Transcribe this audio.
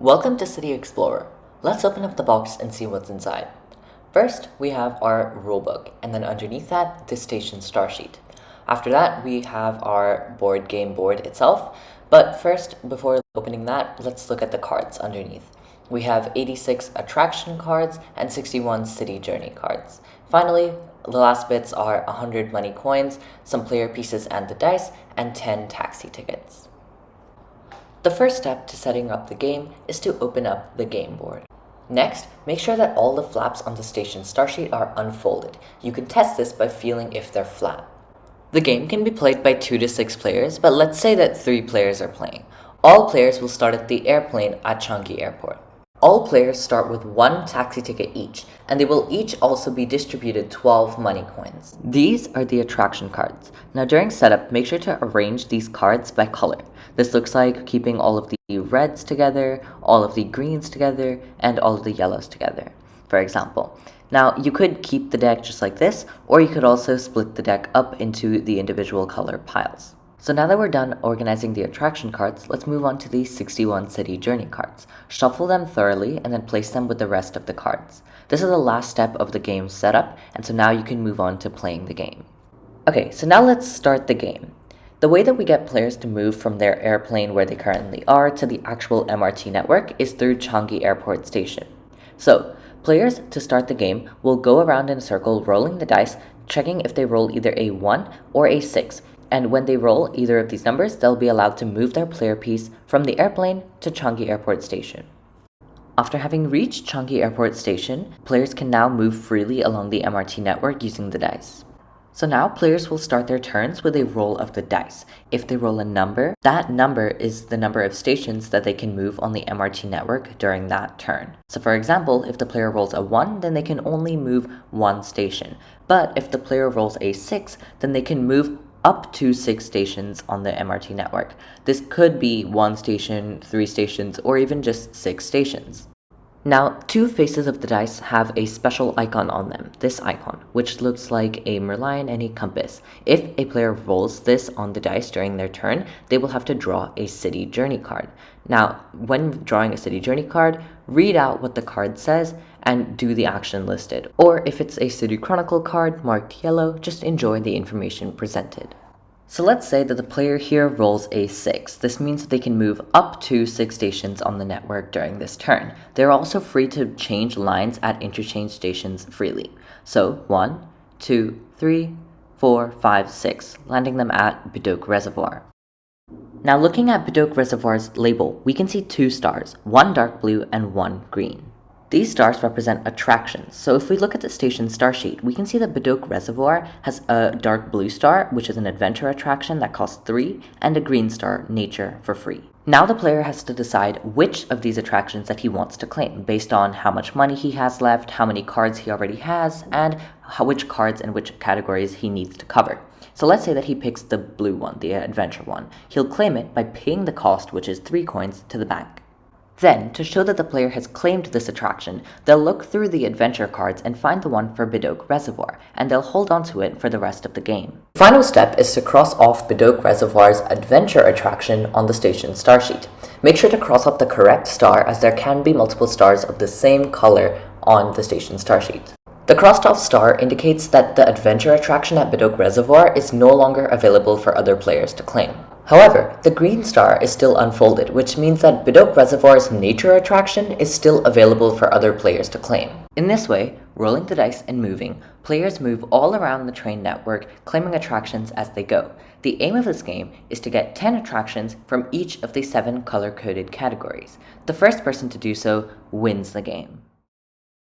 Welcome to City Explorer. Let's open up the box and see what's inside. First, we have our rulebook, and then underneath that, the station star sheet. After that, we have our board game board itself. But first, before opening that, let's look at the cards underneath. We have 86 attraction cards and 61 city journey cards. Finally, the last bits are 100 money coins, some player pieces and the dice, and 10 taxi tickets. The first step to setting up the game is to open up the game board. Next, make sure that all the flaps on the station star sheet are unfolded. You can test this by feeling if they're flat. The game can be played by 2 to 6 players, but let's say that 3 players are playing. All players will start at the airplane at Changi Airport. All players start with 1 taxi ticket each, and they will each also be distributed 12 money coins. These are the attraction cards. Now during setup, make sure to arrange these cards by color. This looks like keeping all of the reds together, all of the greens together, and all of the yellows together, for example. Now you could keep the deck just like this, or you could also split the deck up into the individual color piles. So now that we're done organizing the attraction cards, let's move on to the 61 city journey cards. Shuffle them thoroughly and then place them with the rest of the cards. This is the last step of the game setup, and so now you can move on to playing the game. Okay, so now let's start the game. The way that we get players to move from their airplane where they currently are to the actual MRT network is through Changi Airport Station. So, players to start the game will go around in a circle rolling the dice, checking if they roll either a 1 or a 6. And when they roll either of these numbers, they'll be allowed to move their player piece from the airplane to Changi Airport Station. After having reached Changi Airport Station, players can now move freely along the MRT network using the dice. So now players will start their turns with a roll of the dice. If they roll a number, that number is the number of stations that they can move on the MRT network during that turn. So for example, if the player rolls a 1, then they can only move 1 station. But if the player rolls a 6, then they can move up to 6 stations on the MRT network. This could be 1 station, 3 stations, or even just 6 stations. Now, 2 faces of the dice have a special icon on them, this icon, which looks like a Merlion and a compass. If a player rolls this on the dice during their turn, they will have to draw a city journey card. Now, when drawing a city journey card, read out what the card says and do the action listed. Or if it's a City Chronicle card marked yellow, just enjoy the information presented. So let's say that the player here rolls a 6. This means that they can move up to 6 stations on the network during this turn. They're also free to change lines at interchange stations freely. So 1, 2, 3, 4, 5, 6, landing them at Bedok Reservoir. Now looking at Bedok Reservoir's label, we can see 2 stars, 1 dark blue and 1 green. These stars represent attractions, so if we look at the station star sheet, we can see that Bedok Reservoir has a dark blue star, which is an adventure attraction that costs 3, and a green star, nature, for free. Now the player has to decide which of these attractions that he wants to claim, based on how much money he has left, how many cards he already has, and which cards and which categories he needs to cover. So let's say that he picks the blue one, the adventure one. He'll claim it by paying the cost, which is 3 coins, to the bank. Then, to show that the player has claimed this attraction, they'll look through the adventure cards and find the one for Bedok Reservoir, and they'll hold on to it for the rest of the game. The final step is to cross off Bedok Reservoir's adventure attraction on the station star sheet. Make sure to cross off the correct star, as there can be multiple stars of the same color on the station star sheet. The crossed off star indicates that the adventure attraction at Bedok Reservoir is no longer available for other players to claim. However, the green star is still unfolded, which means that Bedok Reservoir's nature attraction is still available for other players to claim. In this way, rolling the dice and moving, players move all around the train network, claiming attractions as they go. The aim of this game is to get 10 attractions from each of the 7 color-coded categories. The first person to do so wins the game.